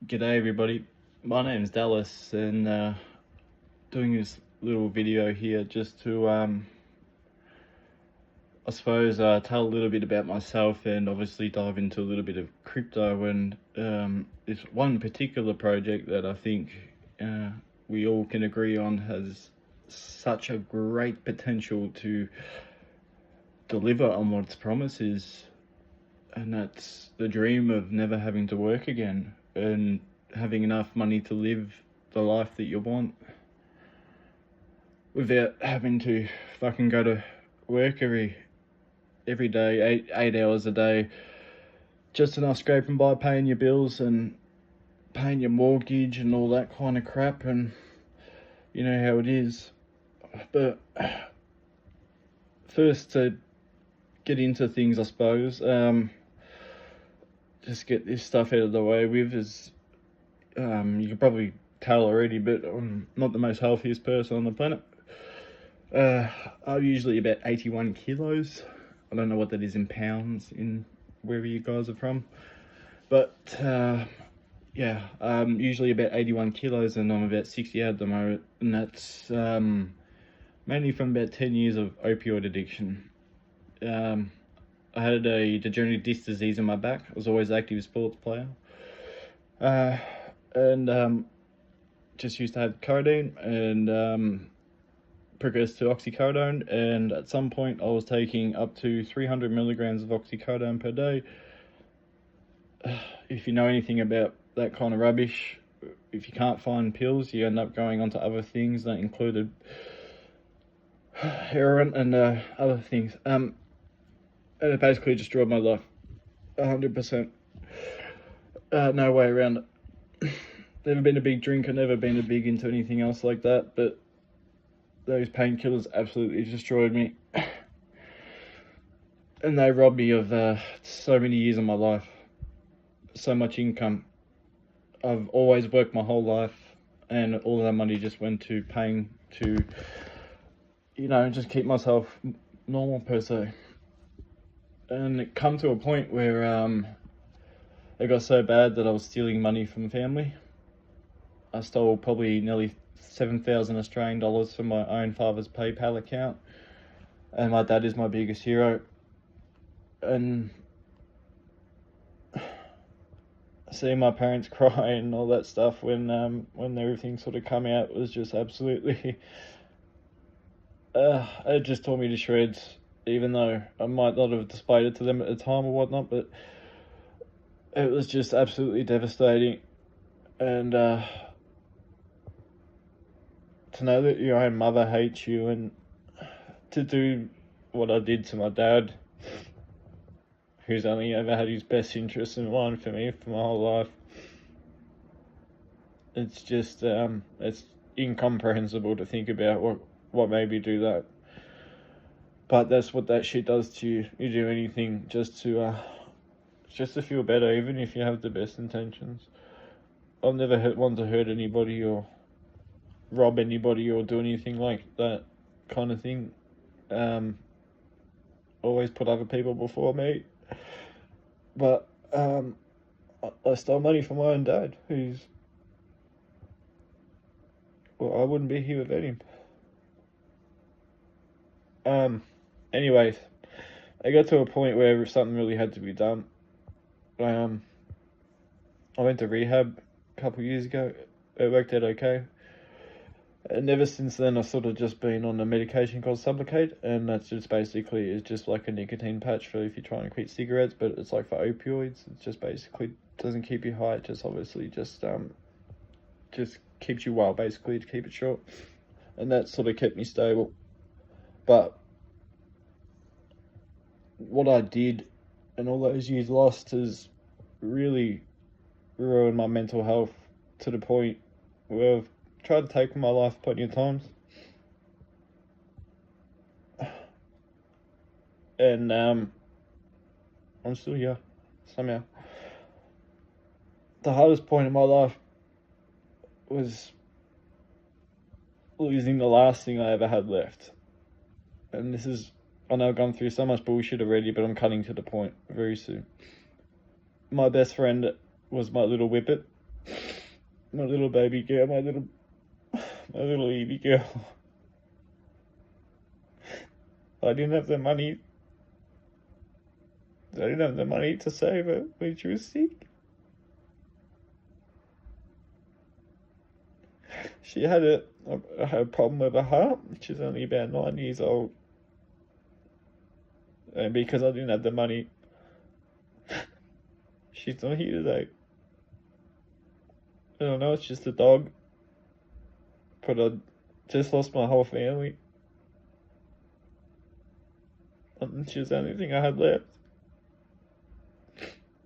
G'day everybody, my name's Dallas and doing this little video here just to I suppose tell a little bit about myself and obviously dive into a little bit of crypto and this one particular project that I think we all can agree on has such a great potential to deliver on what its promise is, and that's the dream of never having to work again and having enough money to live the life that you want without having to fucking go to work every day, eight hours a day, just enough scraping by paying your bills and paying your mortgage and all that kind of crap, and you know how it is. But first, to get into things, I suppose, just get this stuff out of the way with is, you can probably tell already, but I'm not the most healthiest person on the planet. I'm usually about 81 kilos. I don't know what that is in pounds in wherever you guys are from, but yeah, I'm usually about 81 kilos and I'm about 60 at the moment, and that's mainly from about 10 years of opioid addiction. I had a degenerative disc disease in my back. I was always an active sports player, and just used to have codeine and progressed to oxycodone, and at some point I was taking up to 300 milligrams of oxycodone per day. If you know anything about that kind of rubbish, if you can't find pills, you end up going on to other things that included heroin and other things. And it basically destroyed my life, 100%. No way around it. Never been a big drinker, never been a big into anything else like that, but those painkillers absolutely destroyed me. And they robbed me of so many years of my life, so much income. I've always worked my whole life, and all of that money just went to paying to, you know, just keep myself normal per se. And it come to a point where it got so bad that I was stealing money from family. I stole probably nearly 7,000 Australian dollars from my own father's PayPal account, and my dad is my biggest hero. And seeing my parents cry and all that stuff when everything sort of come out was just absolutely it just tore me to shreds, even though I might not have displayed it to them at the time or whatnot, but it was just absolutely devastating. And to know that your own mother hates you, and to do what I did to my dad, who's only ever had his best interests in mind for me for my whole life, it's just it's incomprehensible to think about what made me do that. But that's what that shit does to you. You do anything just to feel better, even if you have the best intentions. I've never want to hurt anybody or rob anybody or do anything like that kind of thing. Always put other people before me. But I stole money from my own dad, who's, well, I wouldn't be here without him. Anyways, I got to a point where something really had to be done. I went to rehab a couple of years ago. It worked out okay. And ever since then, I've sort of just been on a medication called Sublocade, and that's just basically is just like a nicotine patch for if you're trying to quit cigarettes, but it's like for opioids. It just basically doesn't keep you high. It just obviously just keeps you well, basically, to keep it short. And that sort of kept me stable. But what I did and all those years lost has really ruined my mental health to the point where I've tried to take my life plenty of times. And I'm still here, somehow. The hardest point in my life was losing the last thing I ever had left. And this is, I know I've gone through so much bullshit already, but I'm cutting to the point very soon. My best friend was my little whippet. My little baby girl, my little Evie girl. I didn't have the money. I didn't have the money to save her when she was sick. She had a problem with her heart. She's only about 9 years old. And because I didn't have the money, she's not here today. I don't know, it's just a dog. But I just lost my whole family. And she was the only thing I had left.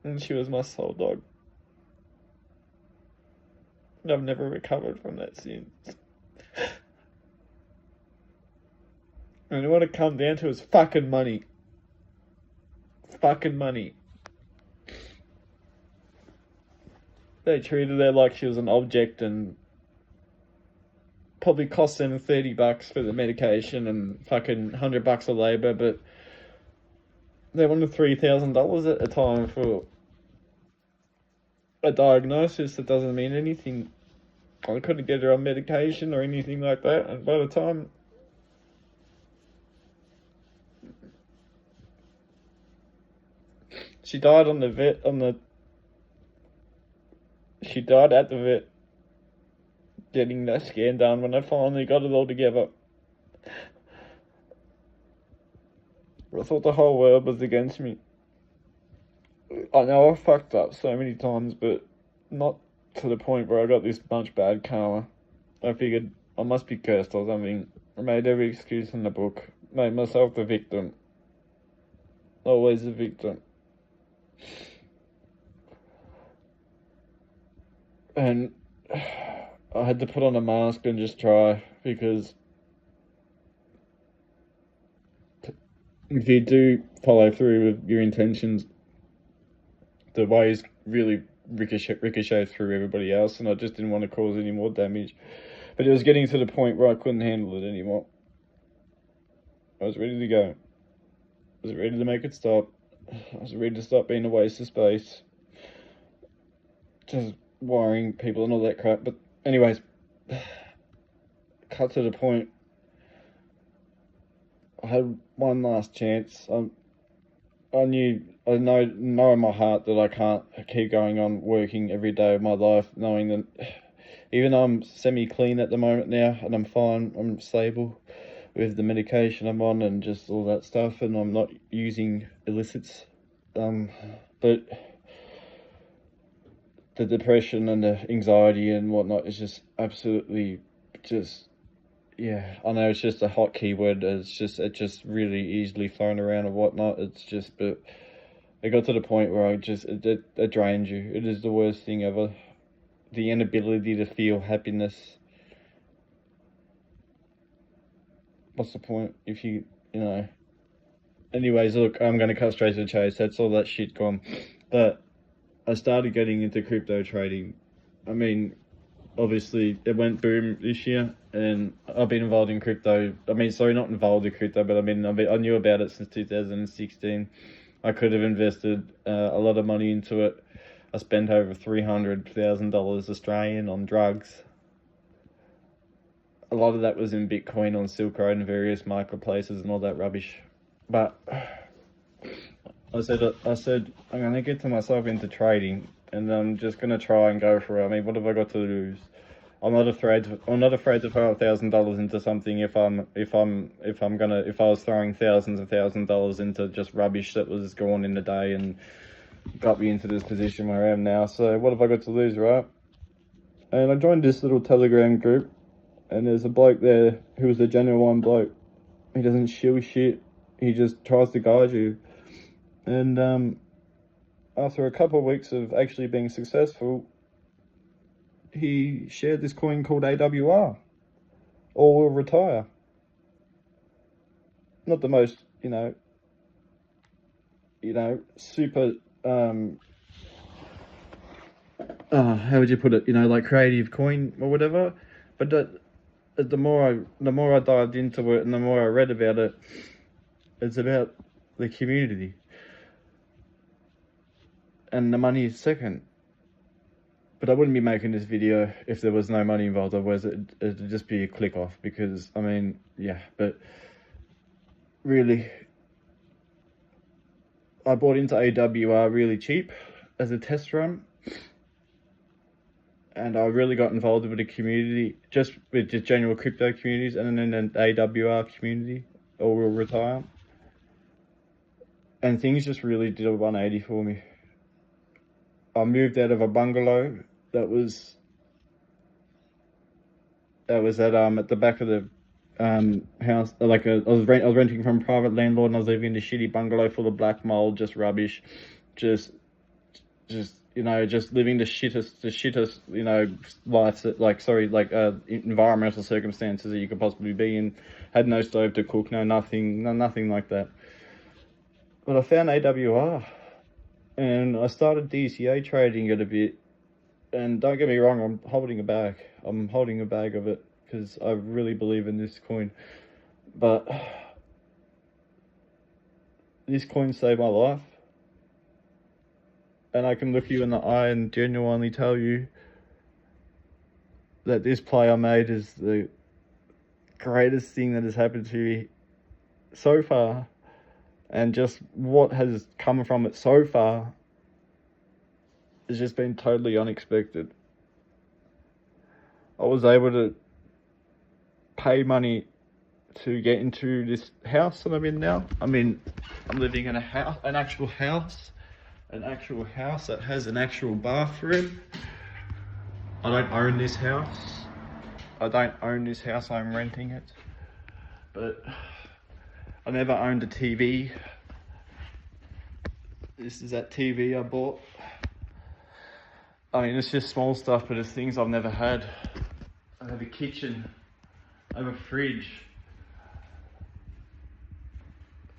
And she was my soul dog. And I've never recovered from that since. And what it come down to is fucking money. Fucking money. They treated her like she was an object and probably cost them $30 for the medication and fucking $100 of labour, but they wanted $3,000 at a time for a diagnosis that doesn't mean anything. I couldn't get her on medication or anything like that, and by the time she died she died at the vet getting that scan done when I finally got it all together. I thought the whole world was against me. I know I fucked up so many times, but not to the point where I got this much bad karma. I figured I must be cursed or something. I made every excuse in the book. Made myself the victim. Always the victim. And I had to put on a mask and just try, because if you do follow through with your intentions, the waves really ricochet through everybody else, and I just didn't want to cause any more damage. But it was getting to the point where I couldn't handle it anymore. I was ready to go. I was ready to make it stop. I was ready to stop being a waste of space. Just worrying people and all that crap. But anyways, cut to the point. I had one last chance. I know in my heart that I can't keep going on working every day of my life, knowing that even though I'm semi-clean at the moment now, and I'm fine, I'm stable with the medication I'm on and just all that stuff, and I'm not using illicits, but the depression and the anxiety and whatnot is just absolutely just, yeah, I know it's just a hot keyword. It's just really easily thrown around and whatnot. It's just, but it got to the point where it drained you. It is the worst thing ever. The inability to feel happiness. What's the point if you know? Anyways, look, I'm going to cut straight to the chase. That's all that shit gone. But I started getting into crypto trading. I mean, obviously it went boom this year, and I've been involved in crypto. I mean, sorry, not involved in crypto, but I knew about it since 2016. I could have invested a lot of money into it. I spent over $300,000 Australian on drugs. A lot of that was in Bitcoin on Silk Road and various marketplaces and all that rubbish. But I said I'm gonna get myself into trading, and I'm just gonna try and go for it. I mean, what have I got to lose? I'm not afraid to throw $1,000 into something if I was throwing thousands of $1,000s into just rubbish that was gone in a day and got me into this position where I am now. So what have I got to lose, right? And I joined this little Telegram group, and there's a bloke there who was a genuine bloke. He doesn't shill shit. He just tries to guide you. And after a couple of weeks of actually being successful, he shared this coin called AWR, or will retire. Not the most, super, how would you put it? Like creative coin or whatever. But the more I dived into it and the more I read about it, it's about the community. And the money is second. But I wouldn't be making this video if there was no money involved, otherwise it'd just be a click off, because, I mean, yeah, but really, I bought into AWR really cheap as a test run, and I really got involved with the community, just with the general crypto communities, and then an AWR community, or will retire. And things just really did a 180 for me. I moved out of a bungalow that was at the back of the house. I was renting from a private landlord, and I was living in a shitty bungalow full of black mold, just rubbish, just just living the shittest environmental circumstances that you could possibly be in. Had no stove to cook, nothing like that. But I found AWR, and I started DCA trading it a bit. And don't get me wrong, I'm holding a bag of it, because I really believe in this coin. But this coin saved my life. And I can look you in the eye and genuinely tell you that this play I made is the greatest thing that has happened to me so far. And just what has come from it so far has just been totally unexpected. I was able to pay money to get into this house that I'm in now. I mean, I'm living in an actual house that has an actual bathroom. I don't own this house. I'm renting it. But I never owned a TV. This is that TV I bought. I mean, it's just small stuff, but it's things I've never had. I have a kitchen. I have a fridge.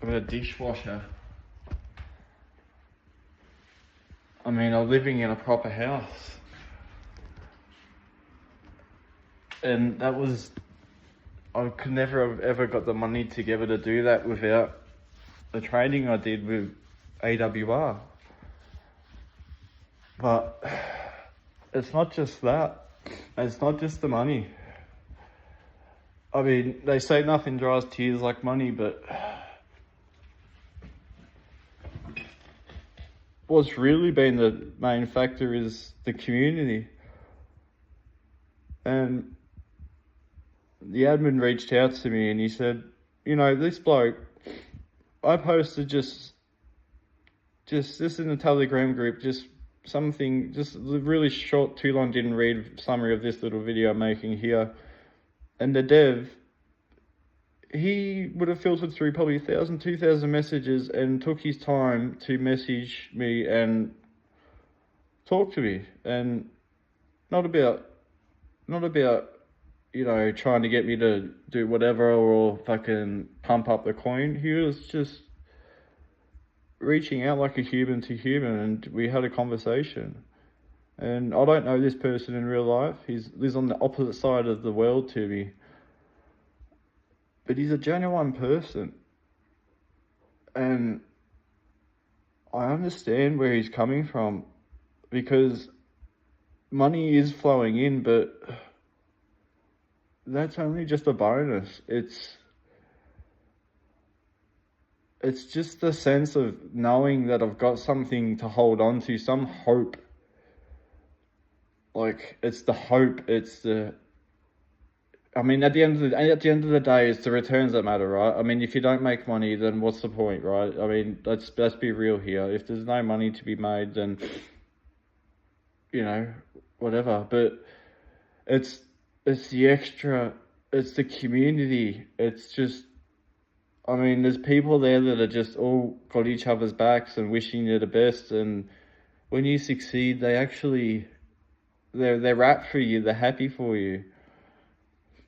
I've got a dishwasher. I mean, I'm living in a proper house. And I could never have ever got the money together to do that without the trading I did with AWR. But it's not just that. It's not just the money. I mean, they say nothing dries tears like money, but what's really been the main factor is the community. And the admin reached out to me and he said, this bloke, I posted just in the Telegram group, just a really short, too long didn't read summary of this little video I'm making here. And the dev, he would have filtered through probably 1,000, 2,000 messages and took his time to message me and talk to me. And not about trying to get me to do whatever or fucking pump up the coin. He was just reaching out like a human to human, and we had a conversation. And I don't know this person in real life. He lives on the opposite side of the world to me. But he's a genuine person. And I understand where he's coming from, because money is flowing in, but that's only just a bonus. It's just the sense of knowing that I've got something to hold on to, some hope. Like, it's the hope, I mean, at the end of the day, it's the returns that matter, right? I mean, if you don't make money, then what's the point, right? I mean, let's be real here. If there's no money to be made, then, whatever. But it's the extra, it's the community. It's just, I mean, there's people there that are just all got each other's backs and wishing you the best. And when you succeed, they're rap for you. They're happy for you.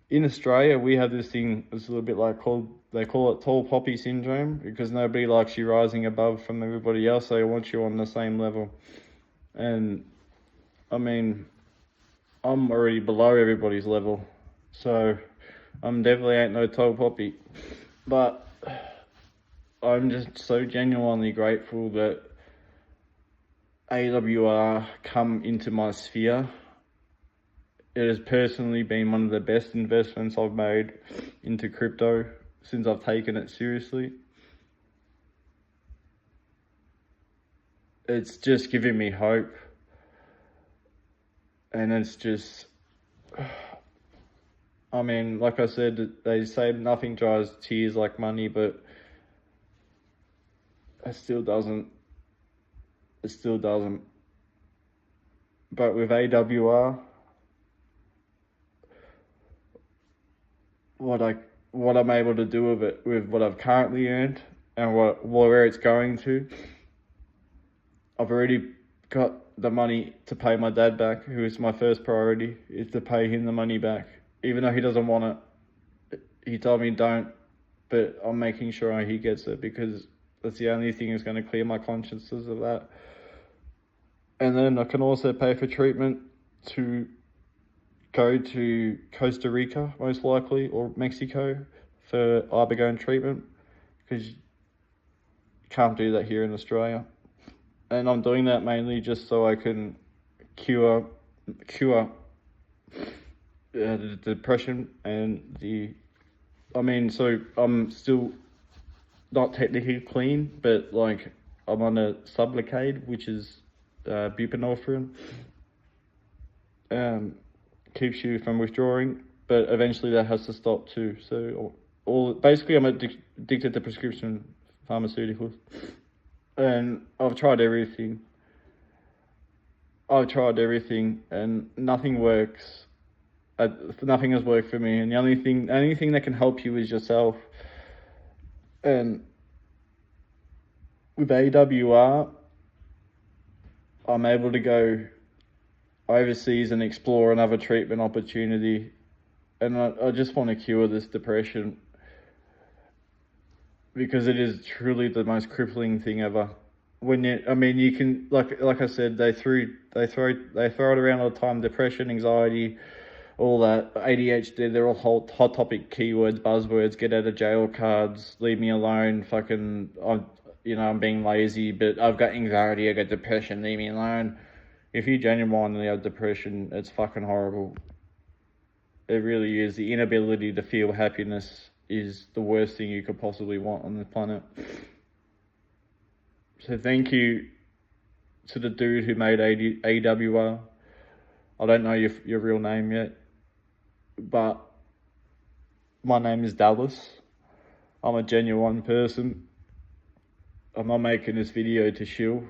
In Australia, we have this thing, it's a little bit they call it tall poppy syndrome, because nobody likes you rising above from everybody else. They want you on the same level. And I mean, I'm already below everybody's level, so I'm definitely ain't no tall poppy. But I'm just so genuinely grateful that AWR come into my sphere, it has personally been one of the best investments I've made into crypto since I've taken it seriously. It's just giving me hope. And it's just, I mean, like I said, they say nothing dries tears like money, but it still doesn't. It still doesn't. But with AWR, what I'm able to do with it, with what I've currently earned and where it's going to, I've already got the money to pay my dad back, who is my first priority, is to pay him the money back. Even though he doesn't want it, he told me don't, but I'm making sure he gets it because that's the only thing that's going to clear my consciences of that. And then I can also pay for treatment to go to Costa Rica, most likely, or Mexico for ibogaine treatment, because you can't do that here in Australia. And I'm doing that mainly just so I can cure the depression and so I'm still not technically clean, but like I'm on a Sublocade, which is buprenorphine. Keeps you from withdrawing, but eventually that has to stop too. So basically I'm addicted to prescription pharmaceuticals. And I've tried everything. And nothing works. Nothing has worked for me. And the only thing that can help you is yourself. And with AWR, I'm able to go overseas and explore another treatment opportunity. And I just want to cure this depression, because it is truly the most crippling thing ever. You can, like I said, they throw it around all the time: depression, anxiety, all that, ADHD. They're all hot topic keywords, buzzwords, get out of jail cards, leave me alone, I'm being lazy, but I've got anxiety, I got depression, leave me alone. If you genuinely have depression, it's fucking horrible. It really is. The inability to feel happiness is the worst thing you could possibly want on the planet. So thank you to the dude who made AWR. I don't know your real name yet, but my name is Dallas. I'm a genuine person. I'm not making this video to shill.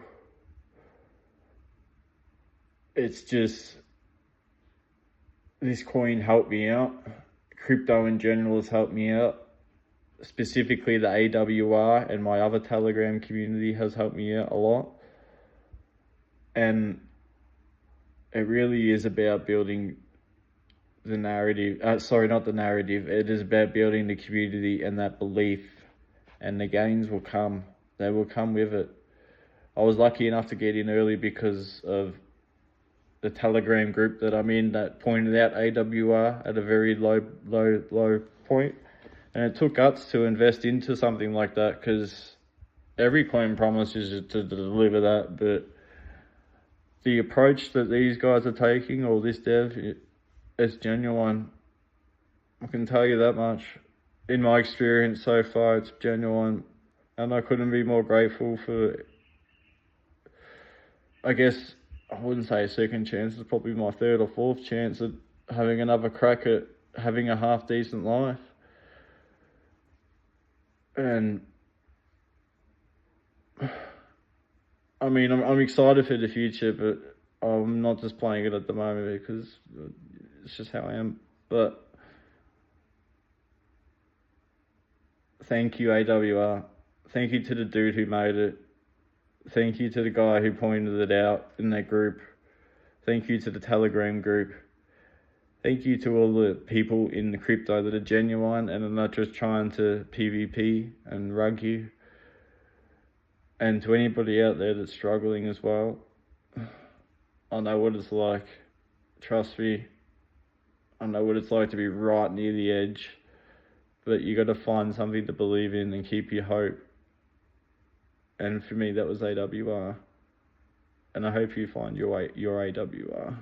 It's just, this coin helped me out. Crypto in general has helped me out. Specifically the AWR and my other Telegram community has helped me out a lot. And it really is about building the narrative. Not the narrative. It is about building the community and that belief. And the gains will come. They will come with it. I was lucky enough to get in early because of the Telegram group that I'm in that pointed out AWR at a very low point. And it took guts to invest into something like that, because every coin promises to deliver that, but the approach that these guys are taking, or this dev, it's genuine. I can tell you that much. In my experience so far, it's genuine. And I couldn't be more grateful for, I guess, I wouldn't say a second chance, it's probably my third or fourth chance at having another crack at having a half decent life. And I'm excited for the future, but I'm not just playing it at the moment because it's just how I am. But thank you, AWR. Thank you to the dude who made it. Thank you to the guy who pointed it out in that group. Thank you to the Telegram group. Thank you to all the people in the crypto that are genuine and are not just trying to PvP and rug you. And to anybody out there that's struggling as well, I know what it's like. Trust me. I know what it's like to be right near the edge. But you got to find something to believe in and keep your hope. And for me, that was AWR. and I hope you find your AWR.